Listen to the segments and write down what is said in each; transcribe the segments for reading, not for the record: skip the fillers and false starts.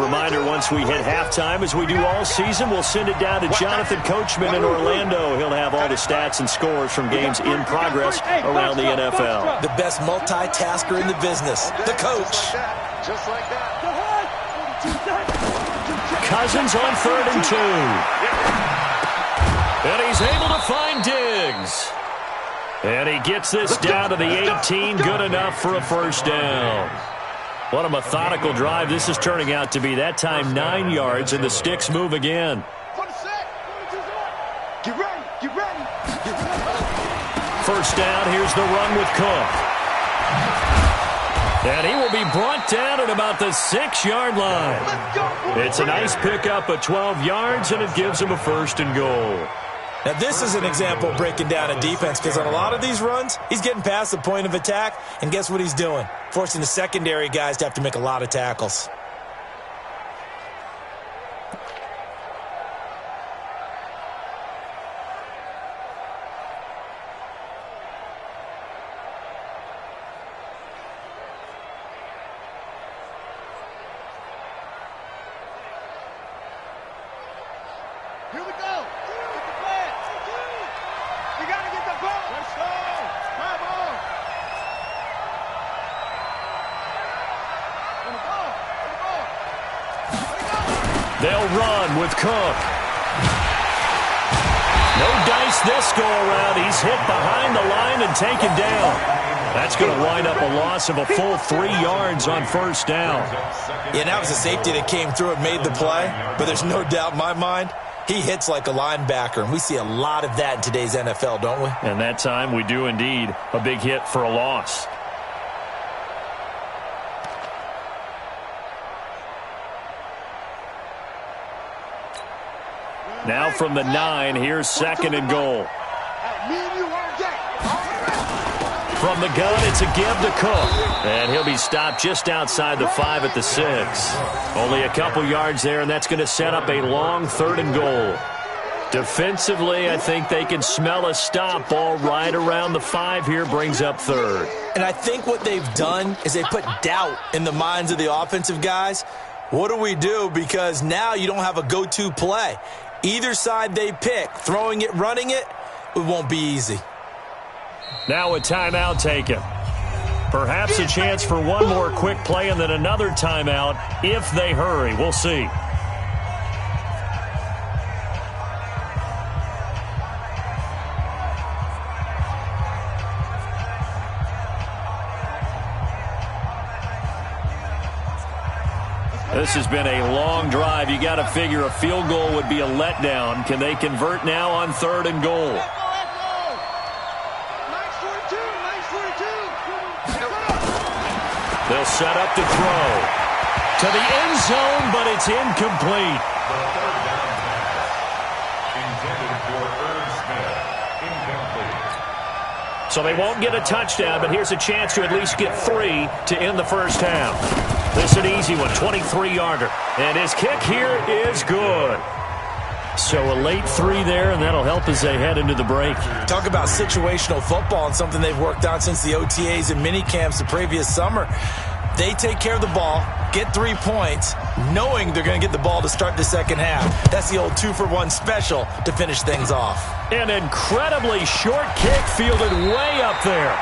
reminder, once we hit halftime, as we do all season, we'll send it down to Jonathan Coachman in Orlando. He'll have all the stats and scores from games in progress around the NFL. The best multitasker in the business, the coach. Just like that. Cousins on 3rd and 2. And he's able to find Diggs. And he gets this down to the 18. Good enough for a first down. What a methodical drive this is turning out to be. That time 9 yards, and the sticks move again. Get ready, get ready. First down, here's the run with Cook. And he will be brought down at about the 6-yard line. It's a nice pickup of 12 yards, and it gives him a 1st and goal. Now, this is an example of breaking down a defense, because on a lot of these runs, he's getting past the point of attack, and guess what he's doing? Forcing the secondary guys to have to make a lot of tackles. Here we go. Get the flag. We got to get the ball. Let's go. Come on. On the ball. On the ball. They'll run with Cook. No dice this go around. He's hit behind the line and taken down. That's going to wind up a loss of a full 3 yards on first down. Yeah, that was a safety that came through and made the play, but there's no doubt in my mind, he hits like a linebacker, and we see a lot of that in today's NFL, don't we? And that time we do indeed. A big hit for a loss. Now from the 9, here's 2nd and goal. From the gun, it's a give to Cook. And he'll be stopped just outside the 5 at the 6. Only a couple yards there, and that's going to set up a long 3rd and goal. Defensively, I think they can smell a stop. Ball right around the 5 here, brings up 3rd. And I think what they've done is they put doubt in the minds of the offensive guys. What do we do? Because now you don't have a go-to play. Either side they pick, throwing it, running it, it won't be easy. Now a timeout taken. Perhaps a chance for one more quick play and then another timeout if they hurry. We'll see. This has been a long drive. You got to figure a field goal would be a letdown. Can they convert now on 3rd and goal? They'll set up to throw. To the end zone, but it's incomplete. So they won't get a touchdown, but here's a chance to at least get 3 to end the first half. This is an easy one, 23-yarder. And his kick here is good. So a late 3 there, and that'll help as they head into the break. Talk about situational football and something they've worked on since the OTAs and mini camps the previous summer. They take care of the ball, get 3 points, knowing they're going to get the ball to start the second half. That's the old 2-for-1 special to finish things off. An incredibly short kick fielded way up there.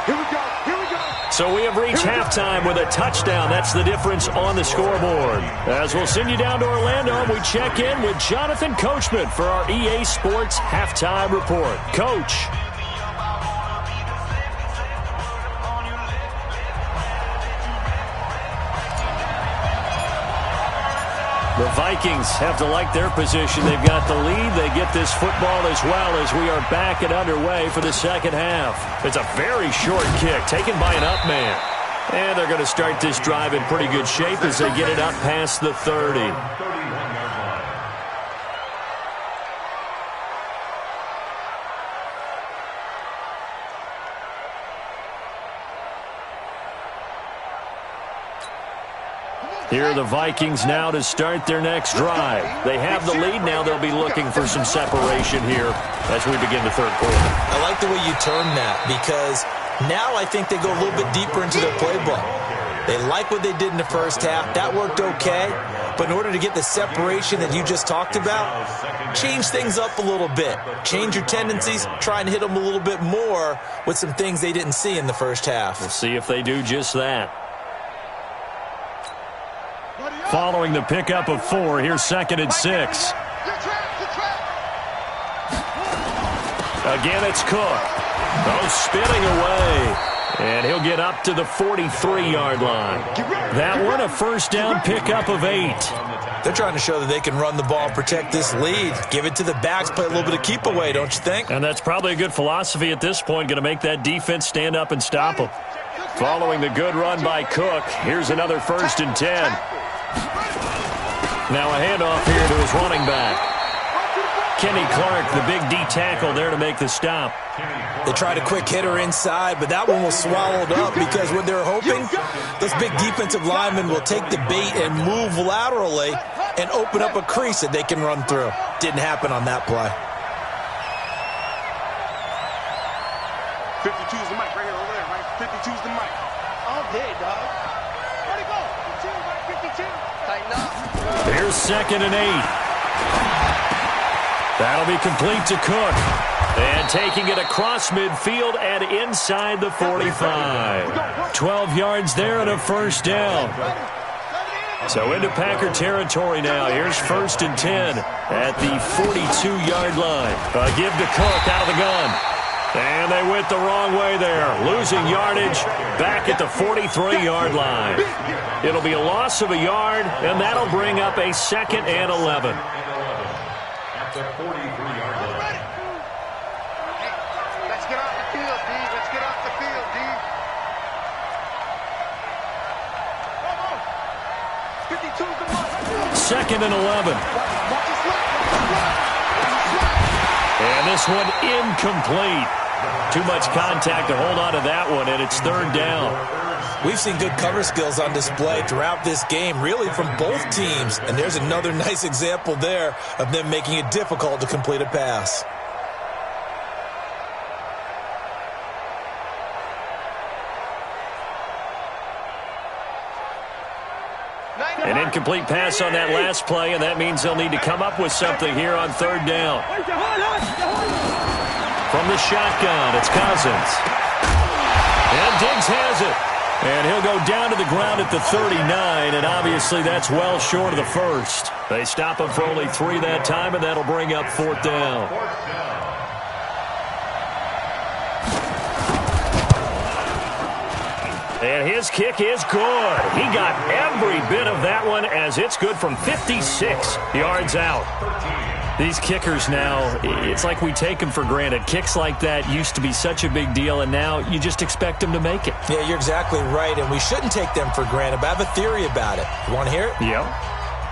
Here we go. Here we go. So we have reached halftime with a touchdown. That's the difference on the scoreboard. As we'll send you down to Orlando, we check in with Jonathan Coachman for our EA Sports Halftime Report. Coach. The Vikings have to like their position. They've got the lead. They get this football as well as we are back and underway for the second half. It's a very short kick taken by an up man. And they're going to start this drive in pretty good shape as they get it up past the 30. Here are the Vikings now to start their next drive. They have the lead. Now they'll be looking for some separation here as we begin the third quarter. I like the way you turn that, because now I think they go a little bit deeper into their playbook. They like what they did in the first half. That worked okay. But in order to get the separation that you just talked about, change things up a little bit. Change your tendencies. Try and hit them a little bit more with some things they didn't see in the first half. We'll see if they do just that. Following the pickup of 4, here's 2nd and 6. Again, it's Cook. Oh, spinning away. And he'll get up to the 43-yard line. That one, a first down pickup of 8. They're trying to show that they can run the ball and protect this lead. Give it to the backs, play a little bit of keep away, don't you think? And that's probably a good philosophy at this point, going to make that defense stand up and stop them. Following the good run by Cook, here's another 1st and 10. Now a handoff here to his running back. Kenny Clark, the big D tackle there to make the stop. They tried a quick hitter inside, but that one was swallowed up because what they're hoping, those big defensive linemen will take the bait and move laterally and open up a crease that they can run through. Didn't happen on that play. 52's the mic right here over there, right? 52's the mic. All day, dog. Where'd he go? 52. Tighten up. Here's 2nd and 8. That'll be complete to Cook. And taking it across midfield and inside the 45. 12 yards there and a first down. So into Packer territory now. Here's 1st and 10 at the 42-yard line. A give to Cook out of the gun. And they went the wrong way there. Losing yardage back at the 43-yard line. It'll be a loss of a yard, and that'll bring up a 2nd and 11. At the 43-yard line. Let's get off the field, D. Let's get off the field, D. 52's the mark. 2nd and 11. And this one incomplete. Too much contact to hold on to that one, and it's 3rd down. We've seen good cover skills on display throughout this game, really from both teams. And there's another nice example there of them making it difficult to complete a pass. An incomplete pass on that last play, and that means they'll need to come up with something here on 3rd down. From the shotgun, it's Cousins. And Diggs has it. And he'll go down to the ground at the 39, and obviously that's well short of the first. They stop him for only 3 that time, and that'll bring up 4th down. And his kick is good. He got every bit of that one as it's good from 56 yards out. These kickers now, it's like we take them for granted. Kicks like that used to be such a big deal, and now you just expect them to make it. Yeah, you're exactly right, and we shouldn't take them for granted, but I have a theory about it. You want to hear it? Yep.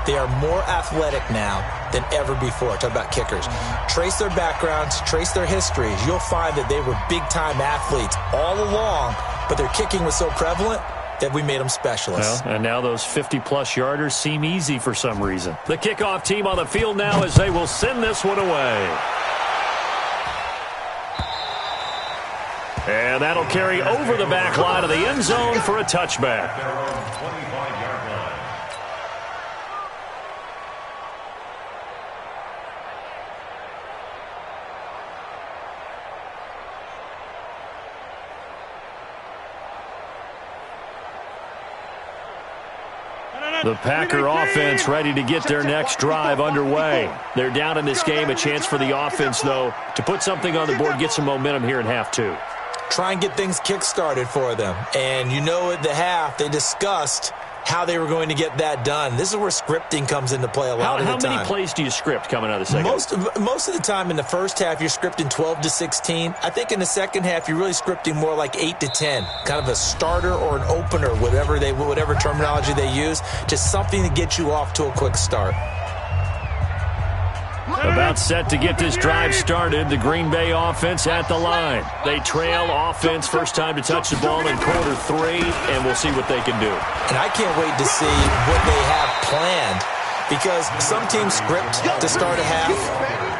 They are more athletic now than ever before. Talk about kickers. Trace their backgrounds, trace their histories. You'll find that they were big-time athletes all along, but their kicking was so prevalent that we made them specialists. Well, and now those 50-plus yarders seem easy for some reason. The kickoff team on the field now as they will send this one away. And that'll carry over the back line of the end zone for a touchback. The Packer offense ready to get their next drive underway. They're down in this game. A chance for the offense, though, to put something on the board, get some momentum here in half 2. Try and get things kick-started for them. And you know at the half, they discussed how they were going to get that done. This is where scripting comes into play a lot of the time. How many plays do you script coming out of the second? Most of the time in the first half, you're scripting 12 to 16. I think in the second half, you're really scripting more like 8 to 10. Kind of a starter or an opener, whatever terminology they use. Just something to get you off to a quick start. About set to get this drive started, the Green Bay offense at the line. They trail offense first time to touch the ball in quarter 3, and we'll see what they can do. And I can't wait to see what they have planned because some teams script to start a half.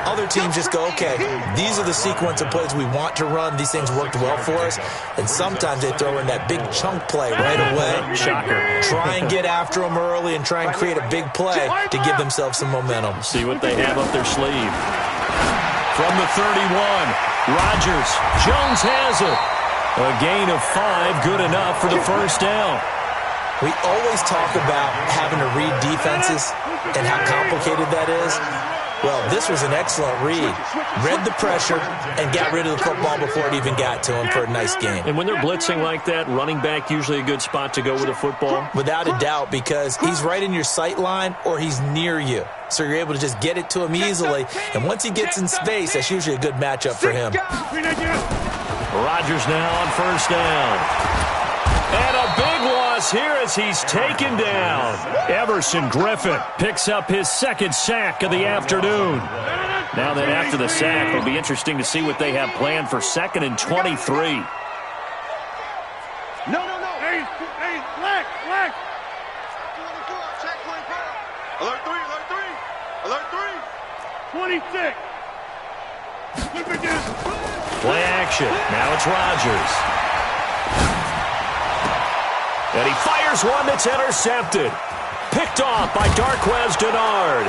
Other teams just go, okay, these are the sequence of plays we want to run. These things worked well for us. And sometimes they throw in that big chunk play right away. Shocker. Try and get after them early and try and create a big play to give themselves some momentum. See what they have up their sleeve. From the 31, Rodgers. Jones has it. A gain of 5, good enough for the first down. We always talk about having to read defenses and how complicated that is. Well, this was an excellent read. Read the pressure and got rid of the football before it even got to him for a nice game. And when they're blitzing like that, running back usually a good spot to go with a football? Without a doubt, because he's right in your sight line or he's near you. So you're able to just get it to him easily. And once he gets in space, that's usually a good matchup for him. Rodgers now on first down. And a big loss here as he's taken down. Everson Griffin picks up his second sack of the afternoon. Now then, after the sack, it'll be interesting to see what they have planned for 2nd and 23. No. Hey, flag. Check 24. Alert 3. 26. Play action. Now it's Rodgers. And he fires one that's intercepted. Picked off by Darquez Dennard.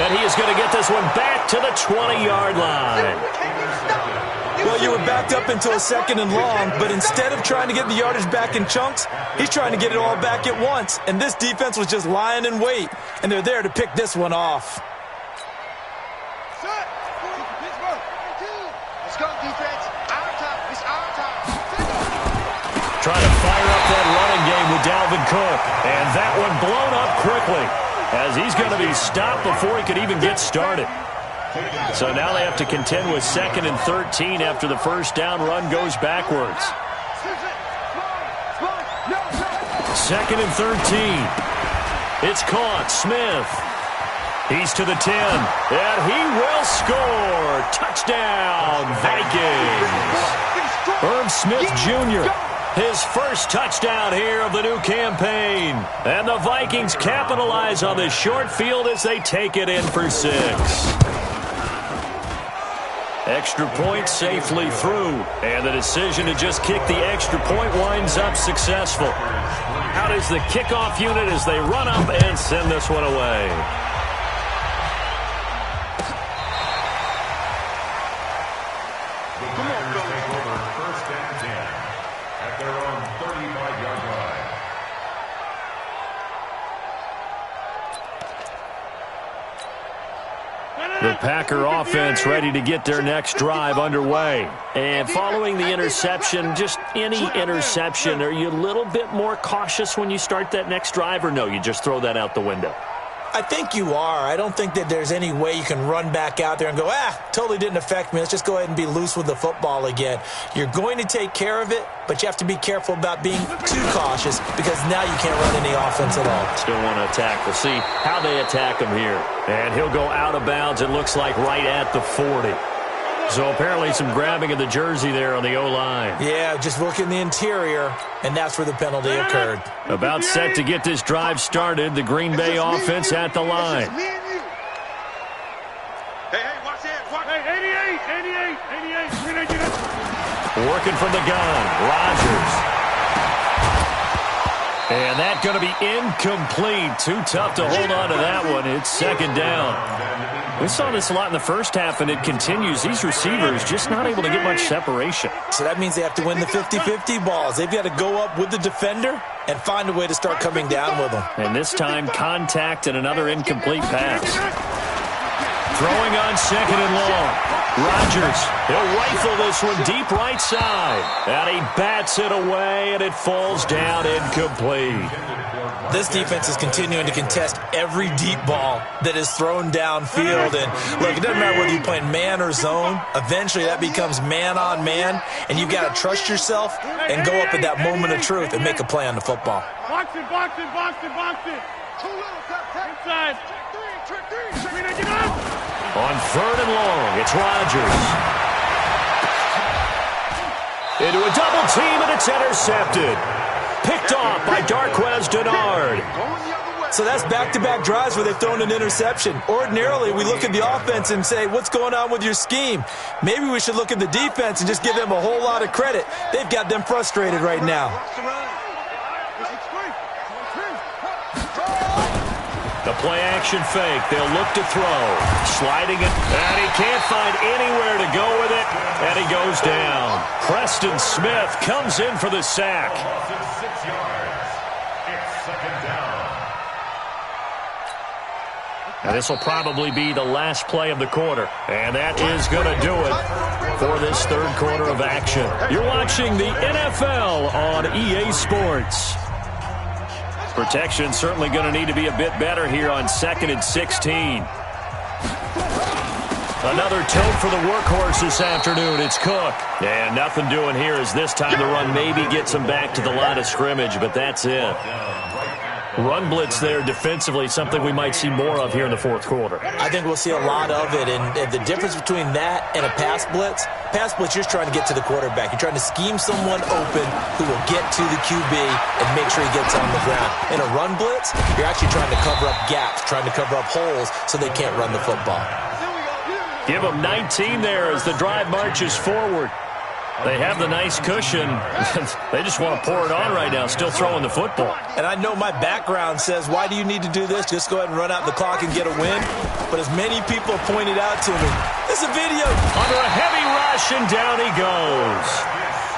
And he is going to get this one back to the 20-yard line. Well, you were backed up into a 2nd and long, but instead of trying to get the yardage back in chunks, he's trying to get it all back at once. And this defense was just lying in wait, and they're there to pick this one off. Let's go, defense. It's our time. Trying to fire up that running game with Dalvin Cook. And that one blown up quickly as he's going to be stopped before he could even get started. So now they have to contend with 2nd and 13 after the first down run goes backwards. 2nd and 13. It's caught. Smith. He's to the 10. And he will score. Touchdown, Vikings. Irv Smith Jr., his first touchdown here of the new campaign. And the Vikings capitalize on this short field as they take it in for 6. Extra point safely through. And the decision to just kick the extra point winds up successful. Out is the kickoff unit as they run up and send this one away. The Packer offense ready to get their next drive underway. And following the interception, just any interception, are you a little bit more cautious when you start that next drive, or no, you just throw that out the window? I think you are. I don't think that there's any way you can run back out there and go, totally didn't affect me. Let's just go ahead and be loose with the football again. You're going to take care of it, but you have to be careful about being too cautious because now you can't run any offense at all. Still want to attack. We'll see how they attack him here. And he'll go out of bounds, it looks like, right at the 40. So apparently some grabbing of the jersey there on the O-line. Yeah, just look in the interior, and that's where the penalty occurred. About set to get this drive started, the Green Bay offense at the line. Hey, watch that. Hey, 88. Working from the gun, Rodgers. And that's going to be incomplete. Too tough to hold on to that one. It's 2nd down. We saw this a lot in the first half, and it continues. These receivers just not able to get much separation. So that means they have to win the 50-50 balls. They've got to go up with the defender and find a way to start coming down with them. And this time, contact and another incomplete pass. Throwing on 2nd and long. Rodgers, he'll rifle this one deep right side. And he bats it away, and it falls down incomplete. This defense is continuing to contest every deep ball that is thrown downfield. And look, it doesn't matter whether you're playing man or zone. Eventually, that becomes man on man, and you've got to trust yourself and go up at that moment of truth and make a play on the football. Box it. Inside. On 3rd and long, it's Rodgers. Into a double team, and it's intercepted. Picked off by Darquez Dennard. So that's back-to-back drives where they've thrown an interception. Ordinarily, we look at the offense and say, what's going on with your scheme? Maybe we should look at the defense and just give them a whole lot of credit. They've got them frustrated right now. The play-action fake. They'll look to throw. Sliding it, and he can't find anywhere to go with it, and he goes down. Preston Smith comes in for the sack. Now this will probably be the last play of the quarter, and that is going to do it for this third quarter of action. You're watching the NFL on EA Sports. Protection certainly going to need to be a bit better here on 2nd and 16. Another tote for the workhorse this afternoon. It's Cook. And nothing doing here as this time the run maybe gets him back to the line of scrimmage, but that's it. Run blitz there defensively, something we might see more of here in the fourth quarter. I think we'll see a lot of it, and the difference between that and a pass blitz, you're just trying to get to the quarterback. You're trying to scheme someone open who will get to the QB and make sure he gets on the ground. In a run blitz, you're actually trying to cover up gaps, trying to cover up holes so they can't run the football. Give them 19 there as the drive marches forward. They have the nice cushion. They just want to pour it on right now, still throwing the football. And I know my background says, why do you need to do this? Just go ahead and run out the clock and get a win. But as many people have pointed out to me, this is a video. Under a heavy rush, and down he goes.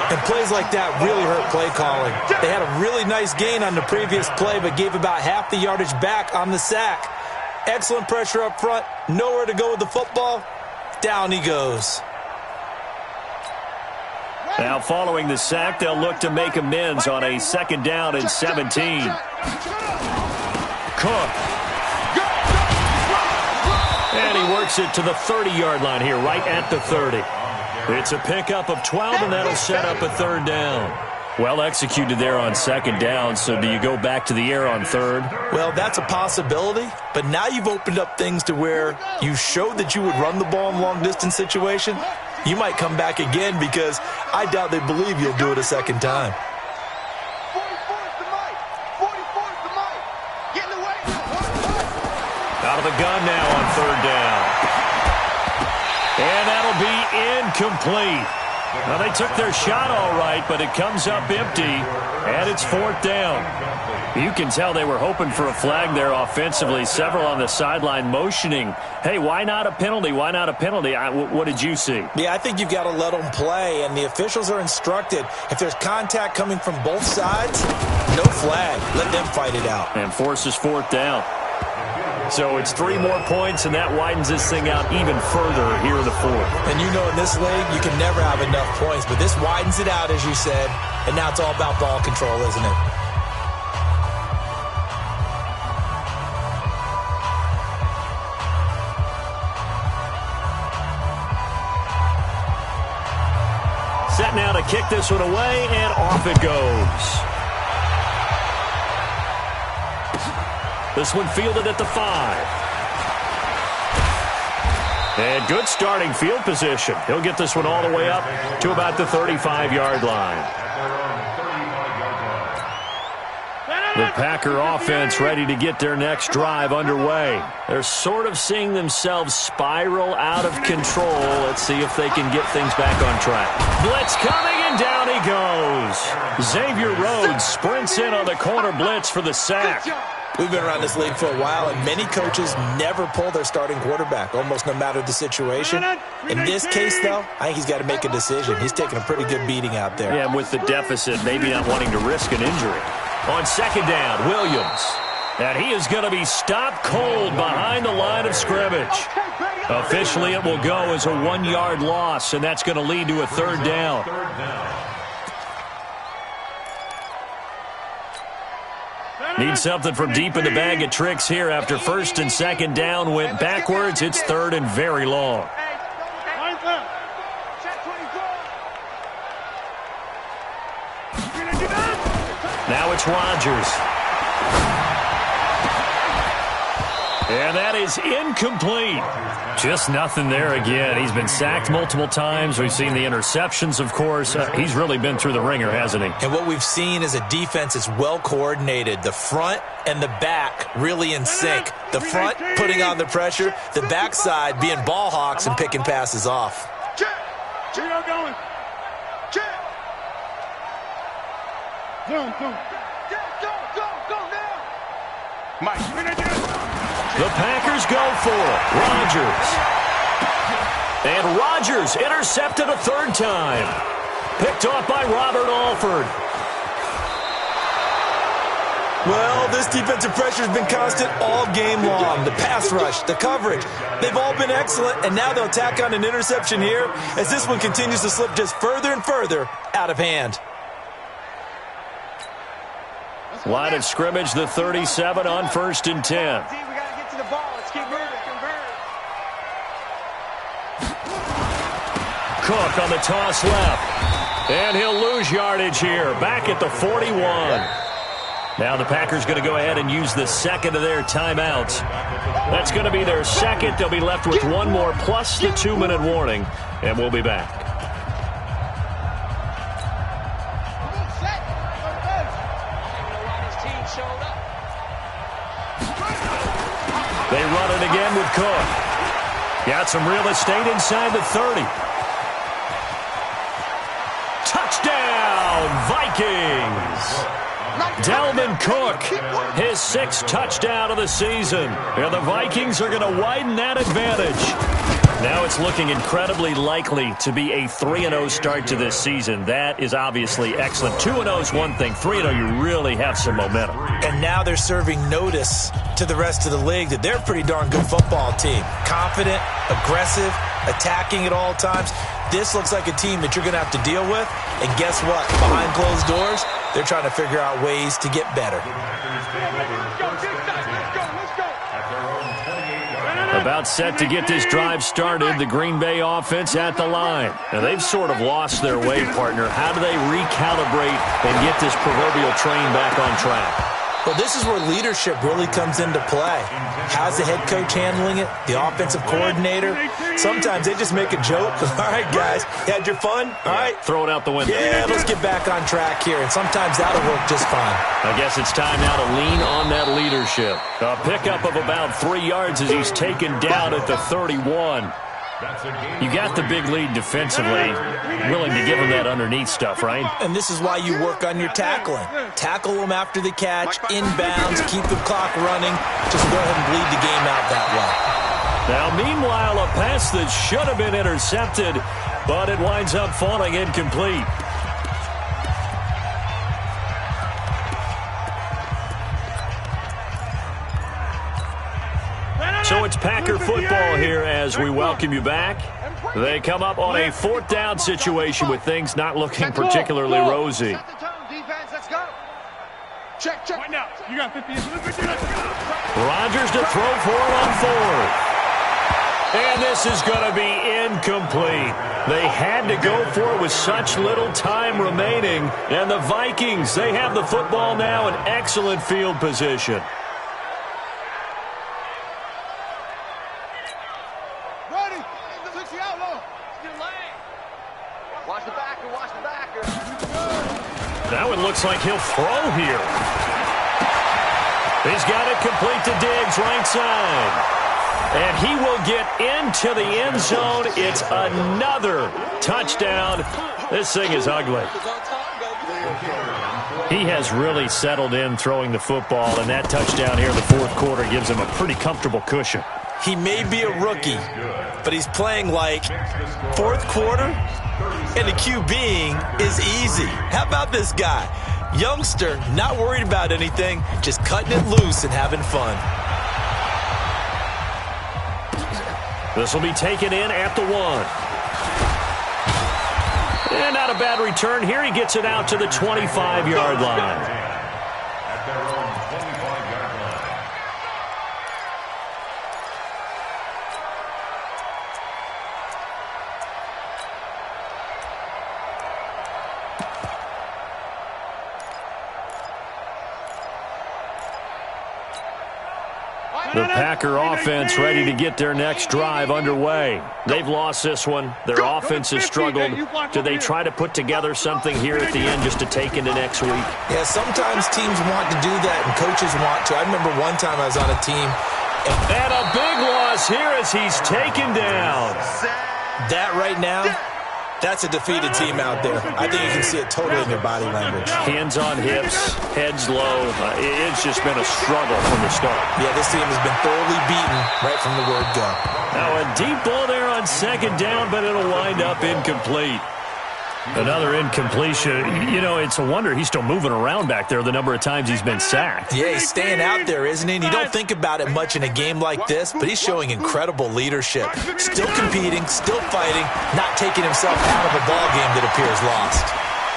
And plays like that really hurt play calling. They had a really nice gain on the previous play, but gave about half the yardage back on the sack. Excellent pressure up front. Nowhere to go with the football. Down he goes. Now following the sack, they'll look to make amends on a 2nd down and 17. Cook. And he works it to the 30-yard line here, right at the 30. It's a pickup of 12, and that'll set up a 3rd down. Well executed there on 2nd down, so do you go back to the air on 3rd? Well, that's a possibility, but now you've opened up things to where you showed that you would run the ball in long-distance situation. You might come back again because I doubt they believe you'll do it a 2nd time. 44's the mic. 44's the mic. Get in the way. Out of the gun now on 3rd down. And that'll be incomplete. Now, they took their shot all right, but it comes up empty, and it's 4th down. You can tell they were hoping for a flag there offensively. Several on the sideline motioning, hey, why not a penalty? Why not a penalty? What did you see? Yeah, I think you've got to let them play, and the officials are instructed. If there's contact coming from both sides, no flag. Let them fight it out. And forces 4th down. So it's 3 more points, and that widens this thing out even further here in the 4th. And you know in this league, you can never have enough points, but this widens it out, as you said, and now it's all about ball control, isn't it? Set now to kick this one away, and off it goes. This one fielded at the 5. And good starting field position. He'll get this one all the way up to about the 35-yard line. The Packer offense ready to get their next drive underway. They're sort of seeing themselves spiral out of control. Let's see if they can get things back on track. Blitz coming, and down he goes. Xavier Rhodes sprints in on the corner blitz for the sack. We've been around this league for a while, and many coaches never pull their starting quarterback, almost no matter the situation. In this case, though, I think he's got to make a decision. He's taking a pretty good beating out there. Yeah, with the deficit, maybe not wanting to risk an injury. On 2nd down, Williams. And he is going to be stopped cold behind the line of scrimmage. Officially, it will go as a 1-yard loss, and that's going to lead to a 3rd down. Need something from deep in the bag of tricks here after 1st and 2nd down went backwards. It's 3rd and very long. Now it's Rodgers. And that is incomplete. Just nothing there again. He's been sacked multiple times. We've seen the interceptions, of course. He's really been through the ringer, hasn't he? And what we've seen is a defense that's well coordinated. The front and the back really in sync. The front putting on the pressure, the backside being ball hawks and picking passes off. Check. Gino going. Check. Zoom. Go now. Mike. The Packers go for it. Rodgers. And Rodgers intercepted a third time. Picked off by Robert Alford. Well, this defensive pressure has been constant all game long. The pass rush, the coverage, they've all been excellent, and now they'll tack on an interception here as this one continues to slip just further and further out of hand. Line of scrimmage, the 37 on 1st and 10. We got to get to the ball. Let's keep moving. Cook on the toss left. And he'll lose yardage here. Back at the 41. Now the Packers going to go ahead and use the second of their timeouts. That's going to be their second. They'll be left with one more plus the 2-minute warning. And we'll be back. They run it again with Cook. Got some real estate inside the 30. Touchdown, Vikings! Dalvin Cook, his 6th touchdown of the season. And the Vikings are going to widen that advantage. Now it's looking incredibly likely to be a 3-0 start to this season. That is obviously excellent. 2-0 is one thing. 3-0, you really have some momentum. And now they're serving notice to the rest of the league that they're a pretty darn good football team. Confident, aggressive, attacking at all times. This looks like a team that you're going to have to deal with. And guess what? Behind closed doors, they're trying to figure out ways to get better. About set to get this drive started, the Green Bay offense at the line. Now, they've sort of lost their way, partner. How do they recalibrate and get this proverbial train back on track? Well, this is where leadership really comes into play. How's the head coach handling it? The offensive coordinator? Sometimes they just make a joke. All right, guys, you had your fun? All right. Throw it out the window. Yeah, let's get back on track here. And sometimes that'll work just fine. I guess it's time now to lean on that leadership. A pickup of about 3 yards as he's taken down at the 31. You got the big lead defensively, willing to give him that underneath stuff, right? And this is why you work on your tackling. Tackle them after the catch, inbounds, keep the clock running. Just go ahead and bleed the game out that way. Now, meanwhile, a pass that should have been intercepted, but it winds up falling incomplete. So it's Packer football here as we welcome you back. They come up on a 4th down situation with things not looking particularly rosy. Check. Right now. You got 50. Rodgers to throw for it on 4th. And this is going to be incomplete. They had to go for it with such little time remaining. And the Vikings, they have the football now in excellent field position. Now it looks like he'll throw here. He's got it complete to Diggs, right side. And he will get into the end zone. It's another touchdown. This thing is ugly. He has really settled in throwing the football, and that touchdown here in the 4th quarter gives him a pretty comfortable cushion. He may be a rookie, but he's playing like 4th quarter. And the QBing is easy. How about this guy? Youngster, not worried about anything, just cutting it loose and having fun. This will be taken in at the 1. And not a bad return here. He gets it out to the 25-yard line. The Packer offense ready to get their next drive underway. They've lost this one. Their offense has struggled. Do they try to put together something here at the end just to take into next week? Yeah, sometimes teams want to do that and coaches want to. I remember one time I was on a team. And a big loss here as he's taken down. That right now, that's a defeated team out there. I think you can see it totally in their body language. Hands on hips, heads low. It's just been a struggle from the start. Yeah, this team has been thoroughly beaten right from the word go. Now a deep ball there on second down, but it'll wind up incomplete. Another incompletion. You know, it's a wonder he's still moving around back there the number of times he's been sacked. Yeah, he's staying out there, isn't he? And you don't think about it much in a game like this, but he's showing incredible leadership. Still competing, still fighting, not taking himself out of a ball game that appears lost.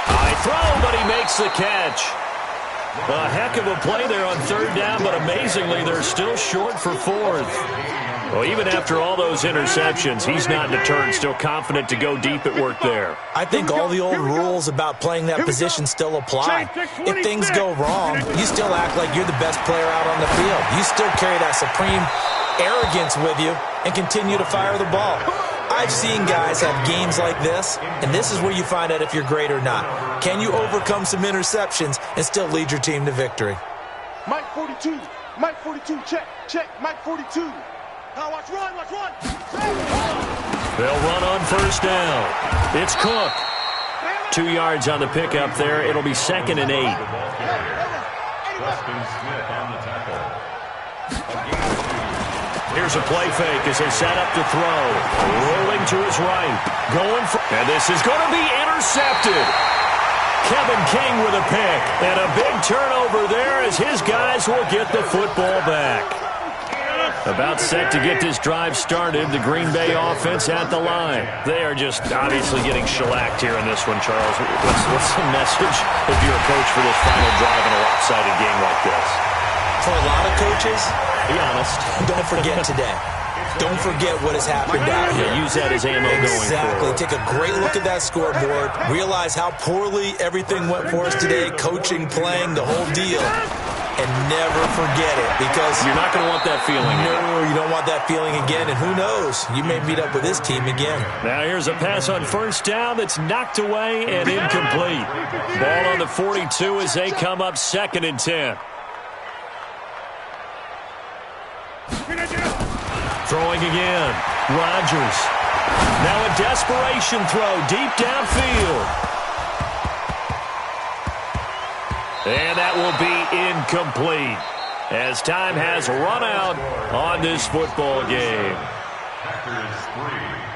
High throw, but he makes the catch. A heck of a play there on third down, but amazingly, they're still short for fourth. Well, even after all those interceptions, he's not deterred, still confident to go deep at work there. I think all the old rules about playing that position still apply. If things go wrong, you still act like you're the best player out on the field. You still carry that supreme arrogance with you and continue to fire the ball. I've seen guys have games like this, and this is where you find out if you're great or not. Can you overcome some interceptions and still lead your team to victory? Mike 42, Mike 42, check, Mike 42. Now watch run. They'll run on first down. It's Cook. 2 yards on the pickup there. It'll be 2nd and 8. Here's a play fake as they set up to throw. Rolling to his right. Going for... And this is going to be intercepted. Kevin King with a pick. And a big turnover there as his guys will get the football back. About set to get this drive started, the Green Bay offense at the line. They are just obviously getting shellacked here in this one, Charles. What's the message if you're a coach for this final drive in a lopsided game like this? For a lot of coaches, be honest, don't forget today. Don't forget what has happened out here. Yeah, use that as ammo going forward. Exactly. Take a great look at that scoreboard. Realize how poorly everything went for us today, coaching, playing, the whole deal. And never forget it, because you're not going to want that feeling. No, you don't want that feeling again. And who knows? You may meet up with this team again. Now here's a pass on first down that's knocked away and incomplete. Ball on the 42 as they come up 2nd and 10. Throwing again. Rodgers. Now a desperation throw deep downfield. And that will be incomplete as time has run out on this football game. Packers 3.